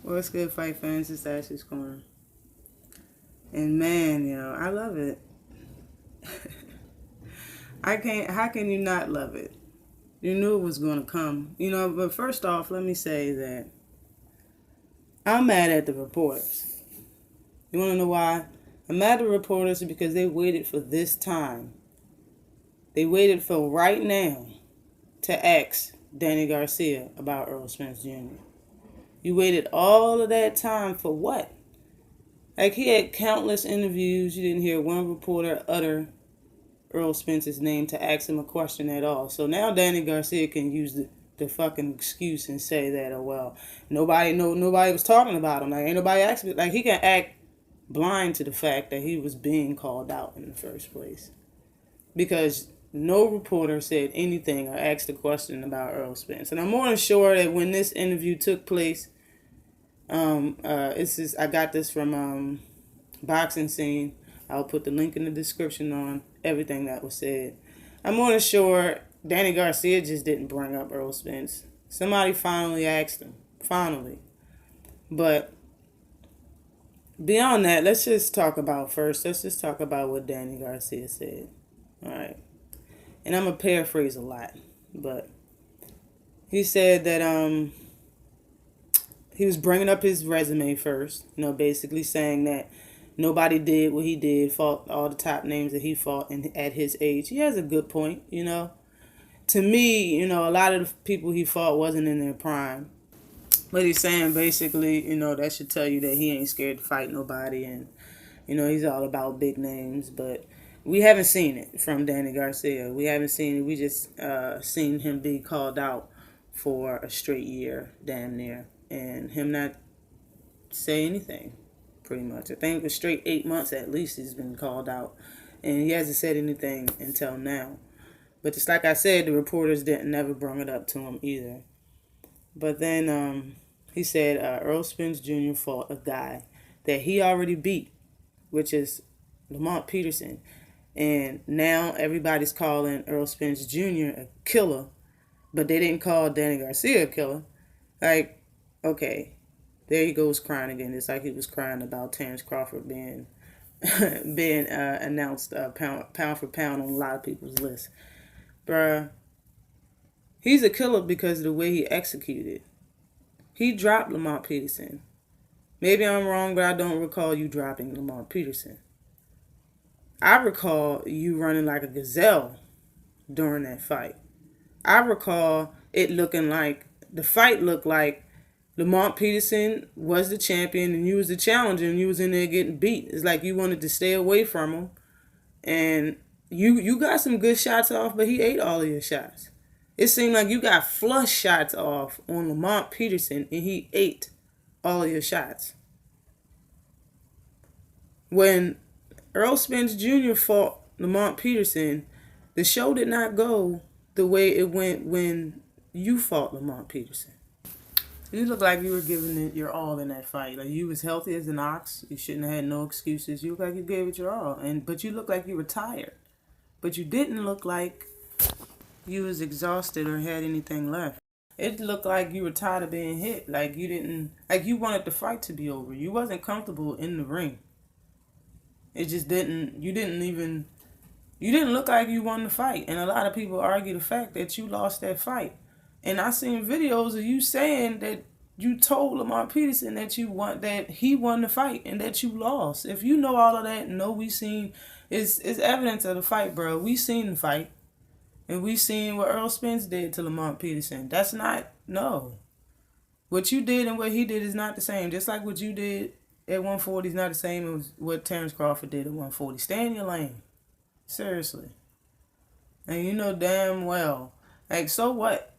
What's good, fight fans? It's Ashley's Corner. And man, I love it. I can't, how can you not love it? You knew it was going to come. But first off, let me say that I'm mad at the reporters. You want to know why? I'm mad at the reporters because they waited for this time. They waited for right now to ask Danny Garcia about Errol Spence Jr. You waited all of that time for what? Like, he had countless interviews. You didn't hear one reporter utter Errol Spence's name to ask him a question at all. So now Danny Garcia can use the fucking excuse and say that, oh well, nobody was talking about him. Like, ain't nobody asking. Like, he can act blind to the fact that he was being called out in the first place. Because no reporter said anything or asked a question about Errol Spence. And I'm more than sure that when this interview took place, I got this from Boxing Scene. I'll put the link in the description on everything that was said. I'm more than sure Danny Garcia just didn't bring up Errol Spence. Somebody finally asked him. Finally. But beyond that, let's just talk about what Danny Garcia said. Alright. And I'm going to paraphrase a lot. But he said that he was bringing up his resume first. Basically saying that nobody did what he did, fought all the top names that he fought at his age. He has a good point, To me, a lot of the people he fought wasn't in their prime. But he's saying basically, that should tell you that he ain't scared to fight nobody. And, he's all about big names. But we haven't seen it from Danny Garcia. We haven't seen it. We just seen him be called out for a straight year, damn near. And him not say anything. Pretty much. I think a straight 8 months at least he's been called out. And he hasn't said anything until now. But just like I said, the reporters never brought it up to him either. But then he said Errol Spence Jr. fought a guy that he already beat, which is Lamont Peterson. And now everybody's calling Errol Spence Jr. a killer. But they didn't call Danny Garcia a killer. Like, okay. There he goes crying again. It's like he was crying about Terrence Crawford being announced pound for pound on a lot of people's list. Bruh, he's a killer because of the way he executed. He dropped Lamont Peterson. Maybe I'm wrong, but I don't recall you dropping Lamont Peterson. I recall you running like a gazelle during that fight. I recall it looking like, the fight looked like Lamont Peterson was the champion and you was the challenger and you was in there getting beat. It's like you wanted to stay away from him. And you got some good shots off, but he ate all of your shots. It seemed like you got flush shots off on Lamont Peterson and he ate all of your shots. When Errol Spence Jr. fought Lamont Peterson, the show did not go the way it went when you fought Lamont Peterson. You look like you were giving it your all in that fight. Like, you was healthy as an ox. You shouldn't have had no excuses. You look like you gave it your all. But you look like you were tired. But you didn't look like you was exhausted or had anything left. It looked like you were tired of being hit. Like you wanted the fight to be over. You wasn't comfortable in the ring. You didn't look like you won the fight. And a lot of people argue the fact that you lost that fight. And I seen videos of you saying that you told Lamont Peterson that he won the fight and that you lost. If you know all of that, it's evidence of the fight, bro. We seen the fight. And we seen what Errol Spence did to Lamont Peterson. No. What you did and what he did is not the same. Just like what you did at 140 is not the same as what Terrence Crawford did at 140. Stay in your lane. Seriously. And you know damn well. Like, so what?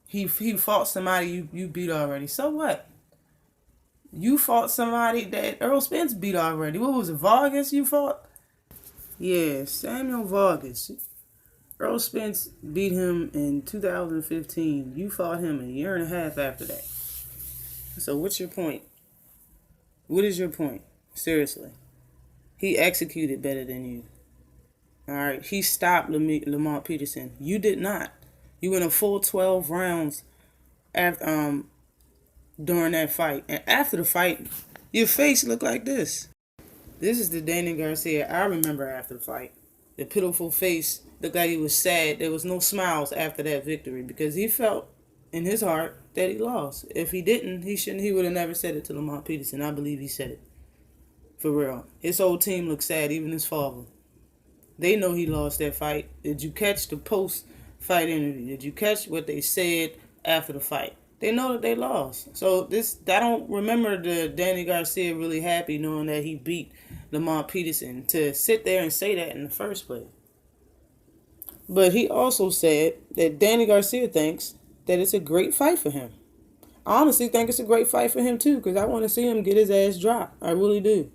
He fought somebody you beat already. So what? You fought somebody that Errol Spence beat already. What was it, Vargas you fought? Yeah, Samuel Vargas. Errol Spence beat him in 2015. You fought him a year and a half after that. So what's your point? What is your point? Seriously. He executed better than you. Alright, he stopped Lamont Peterson. You did not. You went a full 12 rounds during that fight. And after the fight, your face looked like this. This is the Danny Garcia I remember after the fight. The pitiful face looked like he was sad. There was no smiles after that victory because he felt in his heart that he lost. If he didn't, he would have never said it to Lamont Peterson. I believe he said it. For real. His whole team looked sad, even his father. They know he lost that fight. Did you catch the post-fight interview? Did you catch what they said after the fight? They know that they lost. So I don't remember the Danny Garcia really happy knowing that he beat Lamont Peterson to sit there and say that in the first place. But he also said that Danny Garcia thinks that it's a great fight for him. I honestly think it's a great fight for him too, because I want to see him get his ass dropped. I really do.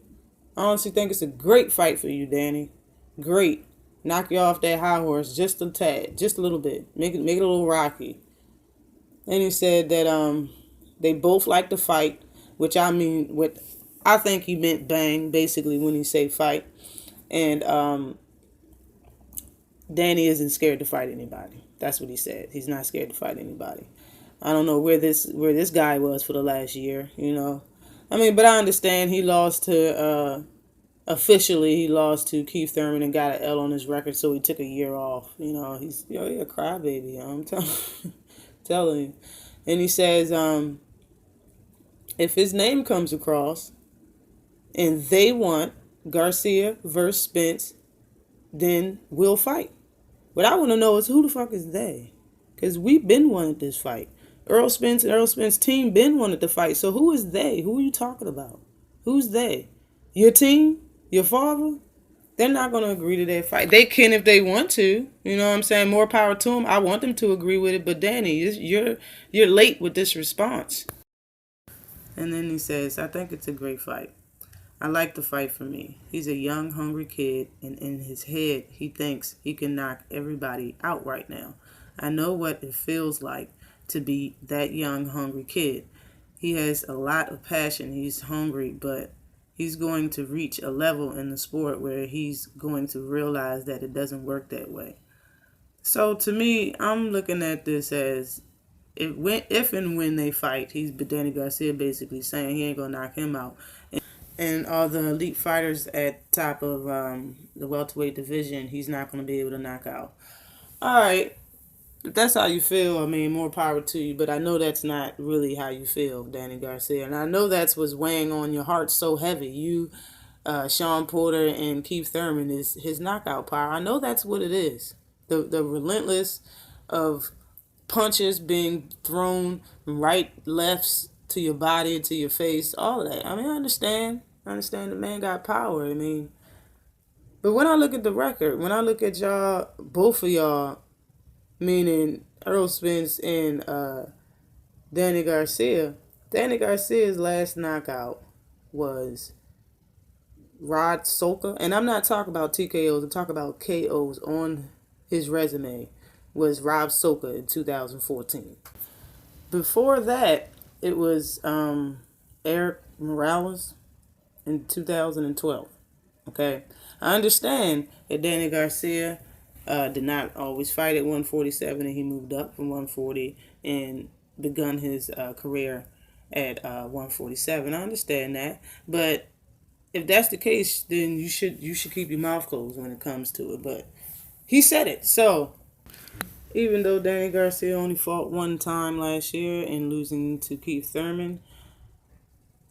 I honestly think it's a great fight for you, Danny. Great. Knock you off that high horse just a tad, just a little bit. Make it a little rocky. And he said that they both like to fight, which I think he meant bang, basically, when he say fight. And Danny isn't scared to fight anybody. That's what he said. He's not scared to fight anybody. I don't know where this guy was for the last year, you know. I mean, but I understand he lost to officially he lost to Keith Thurman and got an L on his record, so he took a year off. You know, he's he a crybaby. I'm telling you. And he says, if his name comes across and they want Garcia versus Spence, then we'll fight. What I want to know is who the fuck is they? Because we've been wanting this fight. Errol Spence and Errol Spence's team been wanted to fight. So who is they? Who are you talking about? Who's they? Your team? Your father? They're not going to agree to that fight. They can if they want to. You know what I'm saying? More power to them. I want them to agree with it. But Danny, you're late with this response. And then he says, I think it's a great fight. I like the fight for me. He's a young, hungry kid, and in his head, he thinks he can knock everybody out right now. I know what it feels like to be that young, hungry kid. He has a lot of passion. He's hungry, but he's going to reach a level in the sport where he's going to realize that it doesn't work that way. So to me, I'm looking at this as if and when they fight, Danny Garcia basically saying he ain't going to knock him out. And all the elite fighters at top of the welterweight division, he's not going to be able to knock out. All right. If that's how you feel, I mean, more power to you. But I know that's not really how you feel, Danny Garcia. And I know that's what's weighing on your heart so heavy. You, Sean Porter, and Keith Thurman is his knockout power. I know that's what it is. The relentless of punches being thrown right, lefts to your body, to your face, all of that. I mean, I understand. I understand the man got power. I mean, but when I look at the record, when I look at y'all, both of y'all, meaning Errol Spence and Danny Garcia's last knockout was Rod Soka. And I'm not talking about TKOs. I'm talking about KOs on his resume. Was Rob Soka in 2014. Before that, it was Eric Morales in 2012. Okay? I understand that Danny Garcia did not always fight at 147, and he moved up from 140 and begun his career at 147. I understand that, but if that's the case, then you should keep your mouth closed when it comes to it. But he said it, so even though Danny Garcia only fought one time last year and losing to Keith Thurman,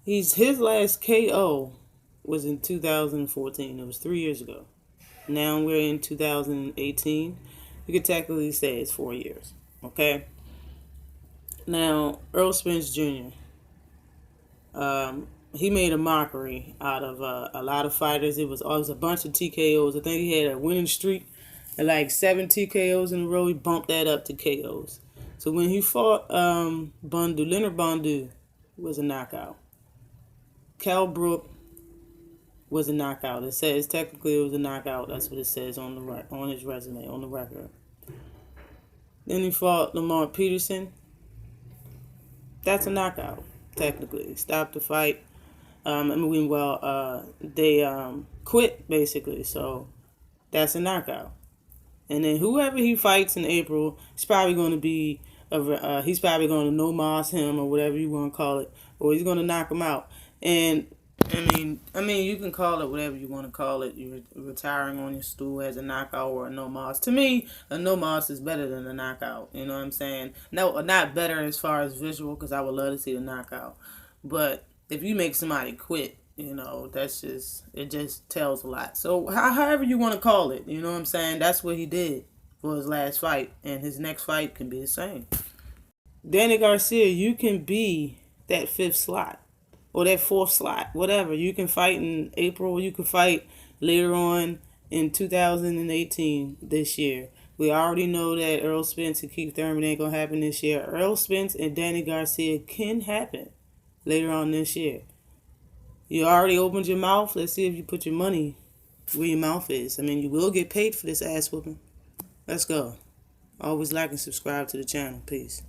his last KO was in 2014. It was 3 years ago. Now we're in 2018. You could technically say it's 4 years. Okay? Now, Errol Spence Jr., he made a mockery out of a lot of fighters. It was always a bunch of TKOs. I think he had a winning streak at like 7 TKOs in a row. He bumped that up to KOs. So when he fought Leonard Bondu was a knockout. Cal Brook was a knockout. It says technically it was a knockout. That's what it says on his resume, on the record. Then he fought Lamont Peterson. That's a knockout, technically. Stopped the fight. They quit, basically. So that's a knockout. And then whoever he fights in April is probably going to be He's probably going to no-moss him or whatever you want to call it, or he's going to knock him out. And I mean, you can call it whatever you want to call it. You're retiring on your stool as a knockout or a no-moss. To me, a no-moss is better than a knockout. You know what I'm saying? No, not better as far as visual, because I would love to see the knockout. But if you make somebody quit, it just tells a lot. So however you want to call it, you know what I'm saying? That's what he did for his last fight, and his next fight can be the same. Danny Garcia, you can be that fifth slot or that fourth slot, whatever. You can fight in April. You can fight later on in 2018 this year. We already know that Errol Spence and Keith Thurman ain't going to happen this year. Errol Spence and Danny Garcia can happen later on this year. You already opened your mouth. Let's see if you put your money where your mouth is. I mean, you will get paid for this ass whooping. Let's go. Always like and subscribe to the channel. Peace.